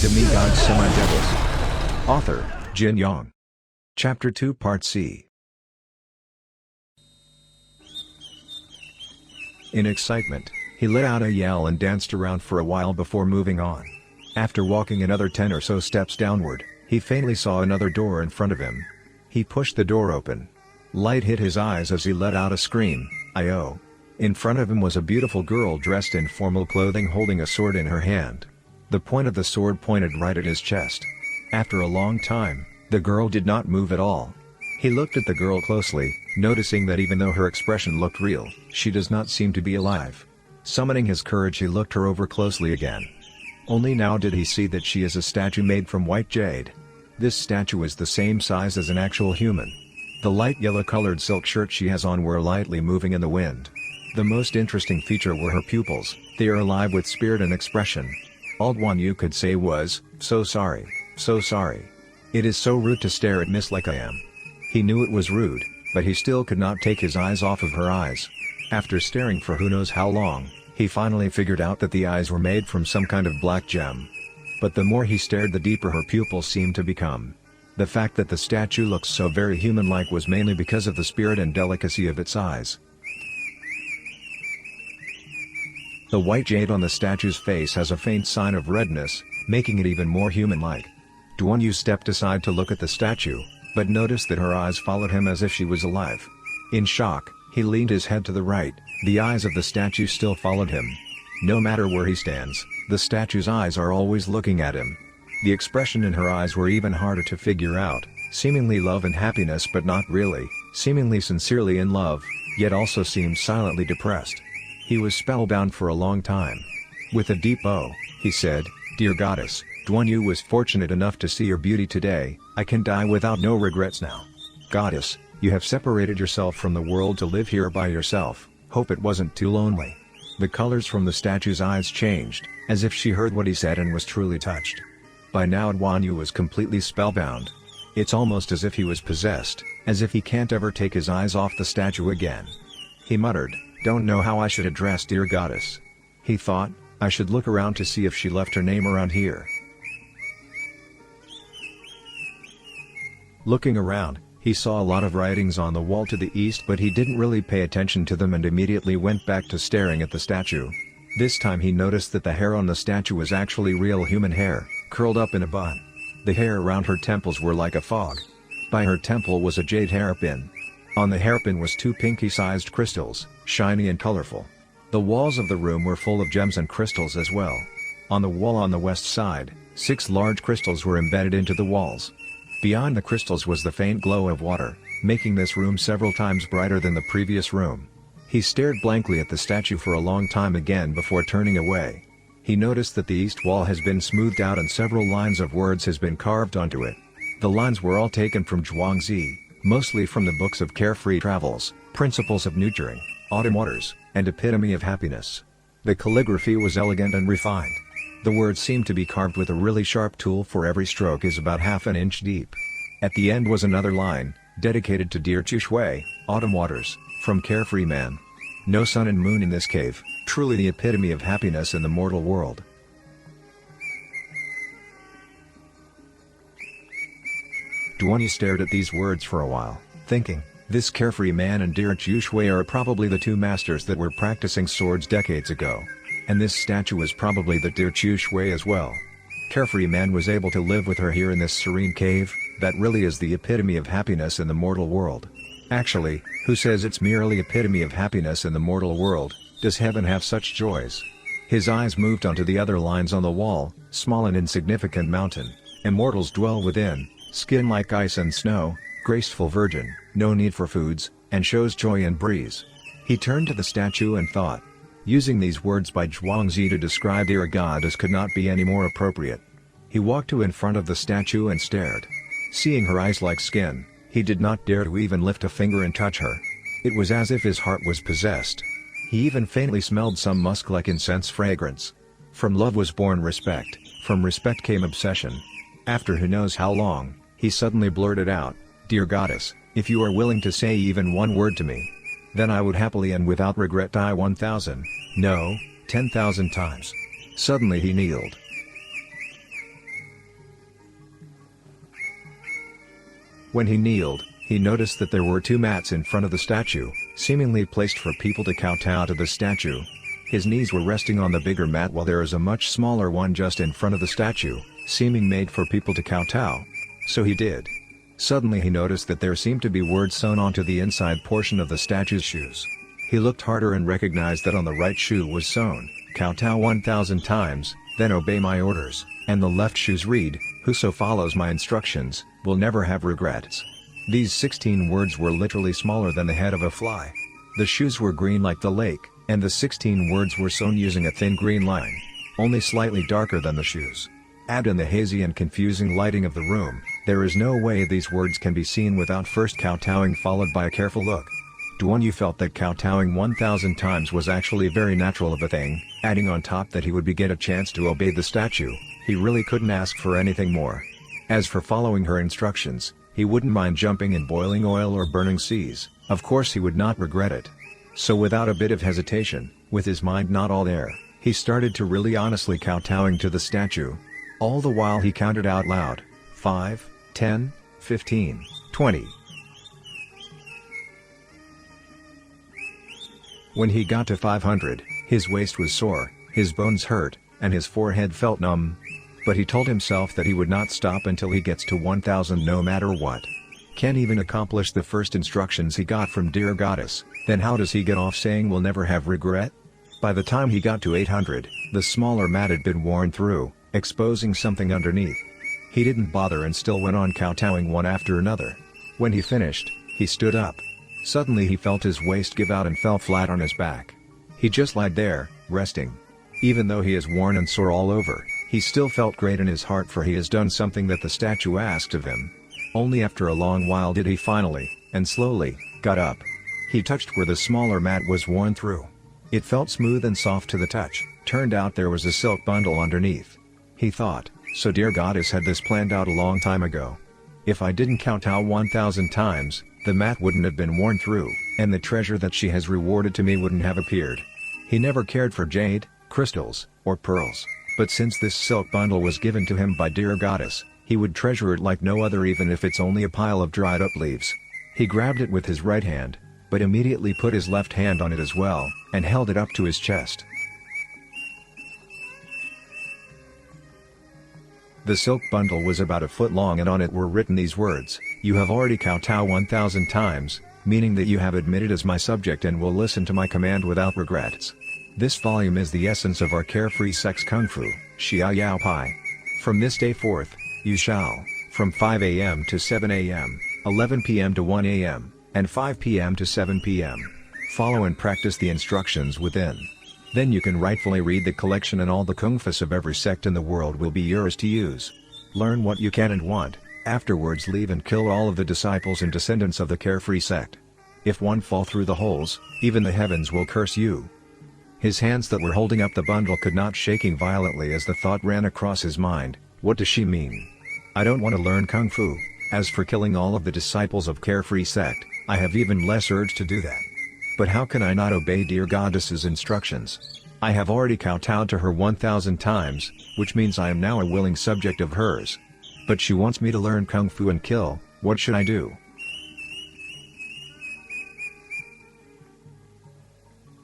Demigods Semi-Devils. Author, Jin Yong. Chapter 2 Part C. In excitement, he let out a yell and danced around for a while before moving on. After walking another 10 or so steps downward, he faintly saw another door in front of him. He pushed the door open. Light hit his eyes as he let out a scream, "Ayo!" In front of him was a beautiful girl dressed in formal clothing holding a sword in her hand. The point of the sword pointed right at his chest. After a long time, the girl did not move at all. He looked at the girl closely, noticing that even though her expression looked real, she does not seem to be alive. Summoning his courage, he looked her over closely again. Only now did he see that she is a statue made from white jade. This statue is the same size as an actual human. The light yellow-colored silk shirt she has on were lightly moving in the wind. The most interesting feature were her pupils. They are alive with spirit and expression. All Guan Yu could say was, "So sorry, so sorry. It is so rude to stare at Miss like I am." He knew it was rude, but he still could not take his eyes off of her eyes. After staring for who knows how long, he finally figured out that the eyes were made from some kind of black gem. But the more he stared, the deeper her pupils seemed to become. The fact that the statue looked so very human-like was mainly because of the spirit and delicacy of its eyes. The white jade on the statue's face has a faint sign of redness, making it even more human-like. Duan Yu stepped aside to look at the statue, but noticed that her eyes followed him as if she was alive. In shock, he leaned his head to the right. The eyes of the statue still followed him. No matter where he stands, the statue's eyes are always looking at him. The expression in her eyes were even harder to figure out, seemingly love and happiness but not really, seemingly sincerely in love, yet also seemed silently depressed. He was spellbound for a long time. With a deep oh, he said, "Dear goddess, Duan Yu was fortunate enough to see your beauty today. I can die without no regrets now. Goddess, you have separated yourself from the world to live here by yourself. Hope it wasn't too lonely." The colors from the statue's eyes changed, as if she heard what he said and was truly touched. By now Duan Yu was completely spellbound. It's almost as if he was possessed, as if he can't ever take his eyes off the statue again. He muttered, "Don't know how I should address dear goddess." He thought, I should look around to see if she left her name around here. Looking around, he saw a lot of writings on the wall to the east, but he didn't really pay attention to them and immediately went back to staring at the statue. This time he noticed that the hair on the statue was actually real human hair, curled up in a bun. The hair around her temples were like a fog. By her temple was a jade hairpin. On the hairpin was 2 pinky-sized crystals, shiny and colorful. The walls of the room were full of gems and crystals as well. On the wall on the west side, 6 large crystals were embedded into the walls. Beyond the crystals was the faint glow of water, making this room several times brighter than the previous room. He stared blankly at the statue for a long time again before turning away. He noticed that the east wall has been smoothed out and several lines of words has been carved onto it. The lines were all taken from Zhuangzi, mostly from the books of Carefree Travels, Principles of Nurturing, Autumn Waters, and Epitome of Happiness. The calligraphy was elegant and refined. The words seemed to be carved with a really sharp tool, for every stroke is about half an inch deep. At the end was another line, dedicated to Dear Chushui, Autumn Waters, from Carefree Man. No sun and moon in this cave, truly the epitome of happiness in the mortal world. Duan Yu stared at these words for a while, thinking, this Carefree Man and Dear Chushui are probably the 2 masters that were practicing swords decades ago. And this statue is probably the Dear Chushui as well. Carefree Man was able to live with her here in this serene cave. That really is the epitome of happiness in the mortal world. Actually, who says it's merely epitome of happiness in the mortal world? Does heaven have such joys? His eyes moved onto the other lines on the wall. Small and insignificant mountain, immortals dwell within, skin like ice and snow, graceful virgin, no need for foods, and shows joy in breeze. He turned to the statue and thought, using these words by Zhuangzi to describe dear goddess could not be any more appropriate. He walked to in front of the statue and stared. Seeing her eyes like skin, he did not dare to even lift a finger and touch her. It was as if his heart was possessed. He even faintly smelled some musk-like incense fragrance. From love was born respect, from respect came obsession. After who knows how long, he suddenly blurted out, "Dear goddess, if you are willing to say even one word to me, then I would happily and without regret die 1,000, no, 10,000 times." Suddenly he kneeled. When he kneeled, he noticed that there were 2 mats in front of the statue, seemingly placed for people to kowtow to the statue. His knees were resting on the bigger mat while there is a much smaller one just in front of the statue, seeming made for people to kowtow. So he did. Suddenly he noticed that there seemed to be words sewn onto the inside portion of the statue's shoes. He looked harder and recognized that on the right shoe was sewn, "Kowtow 1000 times, then obey my orders," and the left shoes read, "Whoso follows my instructions, will never have regrets." These 16 words were literally smaller than the head of a fly. The shoes were green like the lake, and the 16 words were sewn using a thin green line, only slightly darker than the shoes. Add in the hazy and confusing lighting of the room, there is no way these words can be seen without first kowtowing followed by a careful look. Duan Yu felt that kowtowing 1000 times was actually very natural of a thing, adding on top that he would get a chance to obey the statue, he really couldn't ask for anything more. As for following her instructions, he wouldn't mind jumping in boiling oil or burning seas, of course he would not regret it. So without a bit of hesitation, with his mind not all there, he started to really honestly kowtowing to the statue. All the while he counted out loud, 5, 10, 15, 20. When he got to 500, his waist was sore, his bones hurt, and his forehead felt numb. But he told himself that he would not stop until he gets to 1000 no matter what. Can't even accomplish the first instructions he got from Dear Goddess, then how does he get off saying we'll never have regret? By the time he got to 800, the smaller mat had been worn through, exposing something underneath. He didn't bother and still went on kowtowing one after another. When he finished, he stood up. Suddenly he felt his waist give out and fell flat on his back. He just lied there, resting. Even though he is worn and sore all over, he still felt great in his heart for he has done something that the statue asked of him. Only after a long while did he finally, and slowly, got up. He touched where the smaller mat was worn through. It felt smooth and soft to the touch. Turned out there was a silk bundle underneath. He thought, so Dear Goddess had this planned out a long time ago. If I didn't kowtow 1000 times, the mat wouldn't have been worn through, and the treasure that she has rewarded to me wouldn't have appeared. He never cared for jade, crystals, or pearls, but since this silk bundle was given to him by Dear Goddess, he would treasure it like no other even if it's only a pile of dried up leaves. He grabbed it with his right hand, but immediately put his left hand on it as well, and held it up to his chest. The silk bundle was about a foot long and on it were written these words, "You have already kowtow 1000 times, meaning that you have admitted as my subject and will listen to my command without regrets." This volume is the essence of our carefree sex kung fu, Xia Yao Pai. From this day forth, you shall, from 5 a.m. to 7 a.m., 11 p.m. to 1 a.m., and 5 p.m. to 7 p.m., follow and practice the instructions within. Then you can rightfully read the collection and all the kung fus of every sect in the world will be yours to use. Learn what you can and want, afterwards leave and kill all of the disciples and descendants of the carefree sect. If one fall through the holes, even the heavens will curse you. His hands that were holding up the bundle could not shaking violently as the thought ran across his mind, what does she mean? I don't want to learn kung fu. As for killing all of the disciples of carefree sect, I have even less urge to do that. But how can I not obey Dear Goddess's instructions? I have already kowtowed to her 1000 times, which means I am now a willing subject of hers. But she wants me to learn kung fu and kill, what should I do?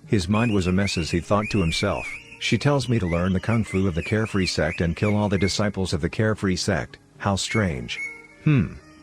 His mind was a mess as he thought to himself, she tells me to learn the kung fu of the carefree sect and kill all the disciples of the carefree sect, how strange.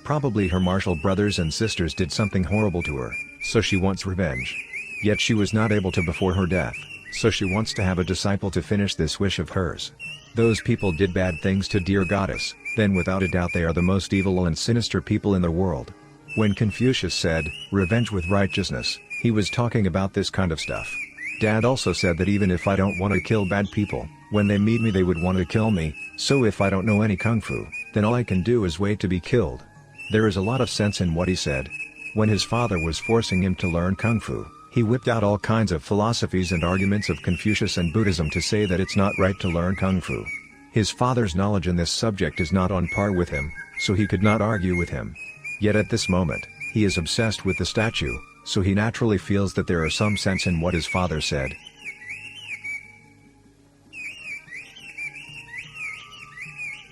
Probably her martial brothers and sisters did something horrible to her, so she wants revenge. Yet she was not able to before her death, so she wants to have a disciple to finish this wish of hers. Those people did bad things to Dear Goddess, then without a doubt they are the most evil and sinister people in the world. When Confucius said, revenge with righteousness, he was talking about this kind of stuff. Dad also said that even if I don't want to kill bad people, when they meet me they would want to kill me, so if I don't know any kung fu, then all I can do is wait to be killed. There is a lot of sense in what he said. When his father was forcing him to learn kung fu, he whipped out all kinds of philosophies and arguments of Confucius and Buddhism to say that it's not right to learn kung fu. His father's knowledge in this subject is not on par with him, so he could not argue with him. Yet at this moment, he is obsessed with the statue, so he naturally feels that there is some sense in what his father said.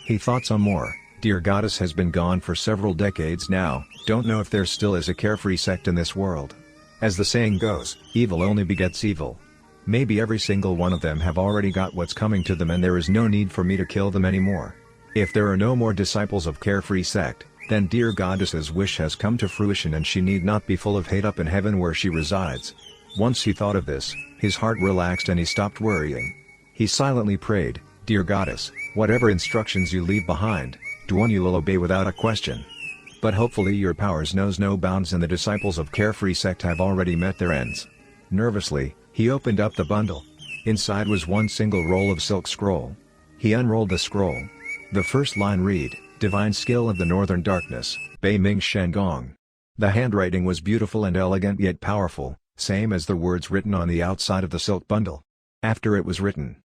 He thought some more, Dear Goddess has been gone for several decades now, don't know if there still is a carefree sect in this world. As the saying goes, evil only begets evil. Maybe every single one of them have already got what's coming to them and there is no need for me to kill them anymore. If there are no more disciples of carefree sect, then Dear Goddess's wish has come to fruition and she need not be full of hate up in heaven where she resides. Once he thought of this, his heart relaxed and he stopped worrying. He silently prayed, Dear Goddess, whatever instructions you leave behind, you will obey without a question. But hopefully your powers knows no bounds and the disciples of carefree sect have already met their ends. Nervously, he opened up the bundle. Inside was one single roll of silk scroll. He unrolled the scroll. The first line read, Divine Skill of the Northern Darkness, Bei Ming Shen Gong. The handwriting was beautiful and elegant yet powerful, same as the words written on the outside of the silk bundle. After it was written,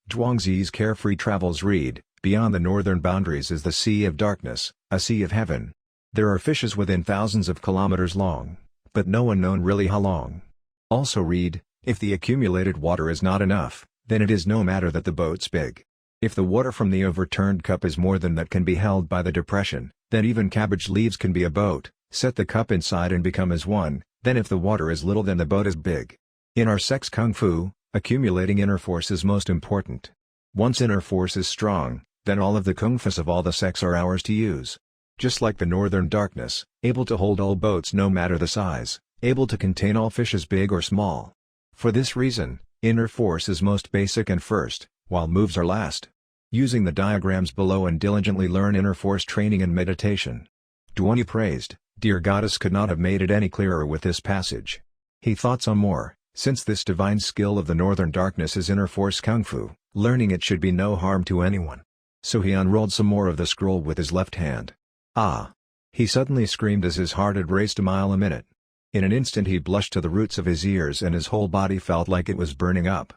Zhuangzi's carefree travels read, Beyond the northern boundaries is the Sea of Darkness, a sea of heaven. There are fishes within thousands of kilometers long, but no one known really how long. Also read, If the accumulated water is not enough, then it is no matter that the boat's big. If the water from the overturned cup is more than that can be held by the depression, then even cabbage leaves can be a boat. Set the cup inside and become as one, then if the water is little then the boat is big. In our sex Kung Fu, accumulating inner force is most important. Once inner force is strong, then all of the Kung Fus of all the sects are ours to use. Just like the Northern Darkness, able to hold all boats no matter the size, able to contain all fishes big or small. For this reason, inner force is most basic and first, while moves are last. Using the diagrams below and diligently learn inner force training and meditation. Duanyu praised, Dear Goddess could not have made it any clearer with this passage. He thought some more, since this divine skill of the Northern Darkness is inner force Kung Fu, learning it should be no harm to anyone. So he unrolled some more of the scroll with his left hand. Ah! He suddenly screamed as his heart had raced a mile a minute. In an instant he blushed to the roots of his ears and his whole body felt like it was burning up.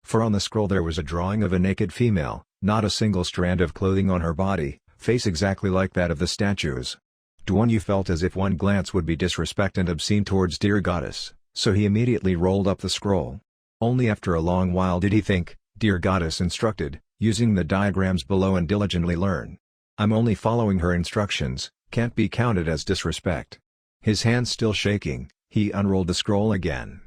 For on the scroll there was a drawing of a naked female, not a single strand of clothing on her body, face exactly like that of the statues. Duanyu felt as if one glance would be disrespect and obscene towards Dear Goddess, so he immediately rolled up the scroll. Only after a long while did he think, Dear Goddess instructed, using the diagrams below and diligently learn. I'm only following her instructions, can't be counted as disrespect. His hands still shaking, he unrolled the scroll again.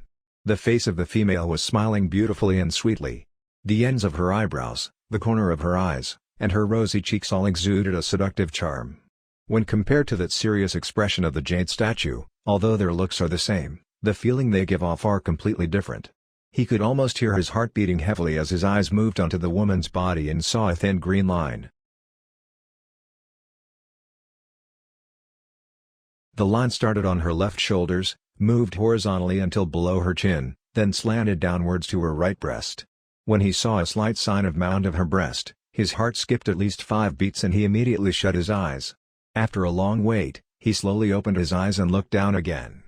The face of the female was smiling beautifully and sweetly. The ends of her eyebrows, the corner of her eyes, and her rosy cheeks all exuded a seductive charm. When compared to that serious expression of the jade statue, although their looks are the same, the feeling they give off are completely different. He could almost hear his heart beating heavily as his eyes moved onto the woman's body and saw a thin green line. The line started on her left shoulders, moved horizontally until below her chin, then slanted downwards to her right breast. When he saw a slight sign of mound of her breast, his heart skipped at least 5 beats and he immediately shut his eyes. After a long wait, he slowly opened his eyes and looked down again.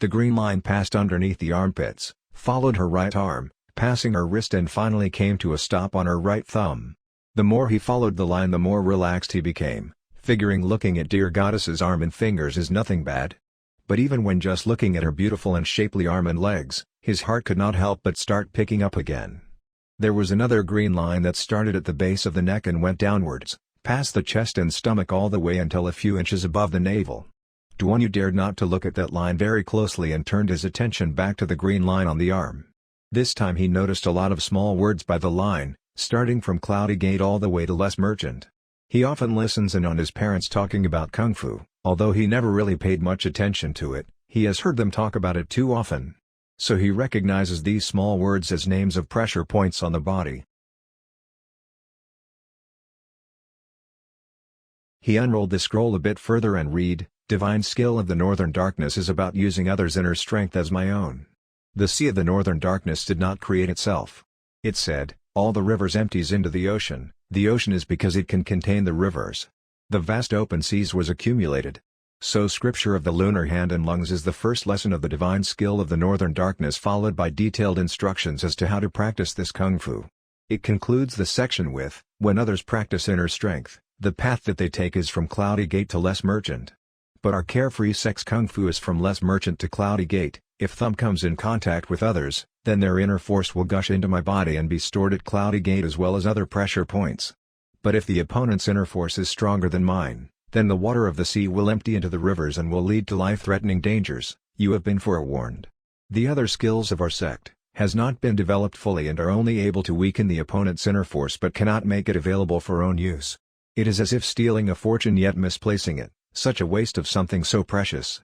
The green line passed underneath the armpits, followed her right arm, passing her wrist and finally came to a stop on her right thumb. The more he followed the line the more relaxed he became, figuring looking at Dear Goddess's arm and fingers is nothing bad. But even when just looking at her beautiful and shapely arm and legs, his heart could not help but start picking up again. There was another green line that started at the base of the neck and went downwards, past the chest and stomach all the way until a few inches above the navel. Duanyu dared not to look at that line very closely and turned his attention back to the green line on the arm. This time he noticed a lot of small words by the line, starting from Cloudy Gate all the way to Les Merchant. He often listens in on his parents talking about Kung Fu, although he never really paid much attention to it, he has heard them talk about it too often. So he recognizes these small words as names of pressure points on the body. He unrolled the scroll a bit further and read, Divine Skill of the Northern Darkness is about using others' inner strength as my own. The Sea of the Northern Darkness did not create itself. It said, all the rivers empties into the ocean is because it can contain the rivers. The vast open seas was accumulated. So scripture of the lunar hand and lungs is the first lesson of the divine skill of the Northern Darkness followed by detailed instructions as to how to practice this Kung Fu. It concludes the section with, when others practice inner strength, the path that they take is from Cloudy Gate to Les Merchant. But our carefree sex kung fu is from less merchant to cloudy gate. If thumb comes in contact with others, then their inner force will gush into my body and be stored at cloudy gate as well as other pressure points. But if the opponent's inner force is stronger than mine, then the water of the sea will empty into the rivers and will lead to life-threatening dangers. You have been forewarned. The other skills of our sect has not been developed fully and are only able to weaken the opponent's inner force but cannot make it available for own use. It is as if stealing a fortune yet misplacing it, such a waste of something so precious.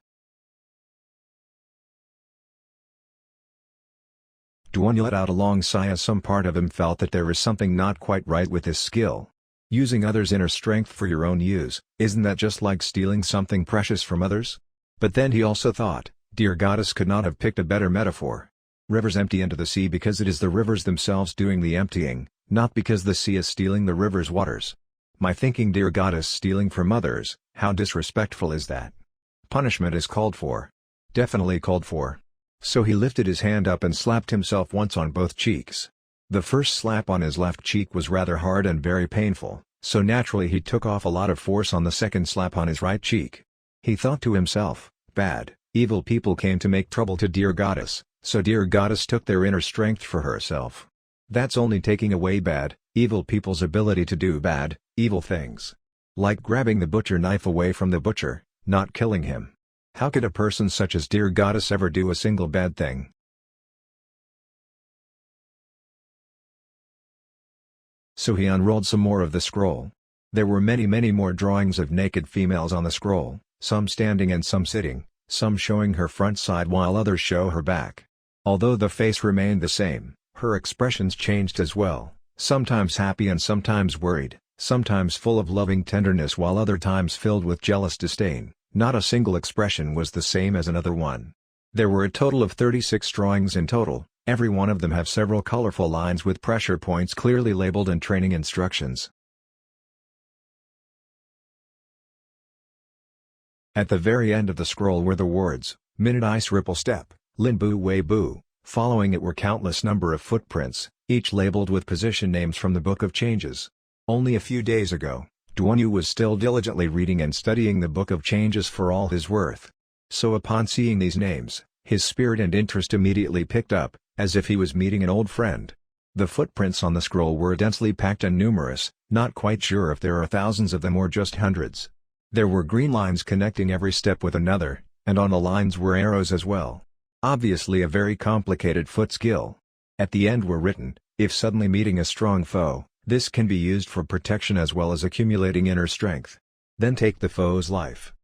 Duan let out a long sigh as some part of him felt that there is something not quite right with his skill. Using others' inner strength for your own use, isn't that just like stealing something precious from others? But then he also thought, dear goddess could not have picked a better metaphor. Rivers empty into the sea because it is the rivers themselves doing the emptying, not because the sea is stealing the river's waters. My thinking, dear goddess, stealing from others, how disrespectful is that? Punishment is called for. Definitely called for. So he lifted his hand up and slapped himself once on both cheeks. The first slap on his left cheek was rather hard and very painful, so naturally he took off a lot of force on the second slap on his right cheek. He thought to himself, bad, evil people came to make trouble to dear goddess, so dear goddess took their inner strength for herself. That's only taking away bad, evil people's ability to do bad, evil things. Like grabbing the butcher knife away from the butcher, not killing him. How could a person such as dear goddess ever do a single bad thing? So he unrolled some more of the scroll. There were many more drawings of naked females on the scroll, some standing and some sitting, some showing her front side while others show her back. Although the face remained the same, her expressions changed as well, sometimes happy and sometimes worried, sometimes full of loving tenderness while other times filled with jealous disdain. Not a single expression was the same as another one. There were a total of 36 drawings in total, every one of them have several colorful lines with pressure points clearly labeled and training instructions. At the very end of the scroll were the words, Minute Ice Ripple Step, Lin Bu Wei Bu. Following it were countless number of footprints, each labeled with position names from the Book of Changes. Only a few days ago, Duanyu was still diligently reading and studying the Book of Changes for all his worth. So upon seeing these names, his spirit and interest immediately picked up, as if he was meeting an old friend. The footprints on the scroll were densely packed and numerous, not quite sure if there are thousands of them or just hundreds. There were green lines connecting every step with another, and on the lines were arrows as well. Obviously a very complicated foot skill. At the end were written, if suddenly meeting a strong foe, this can be used for protection as well as accumulating inner strength. Then take the foe's life.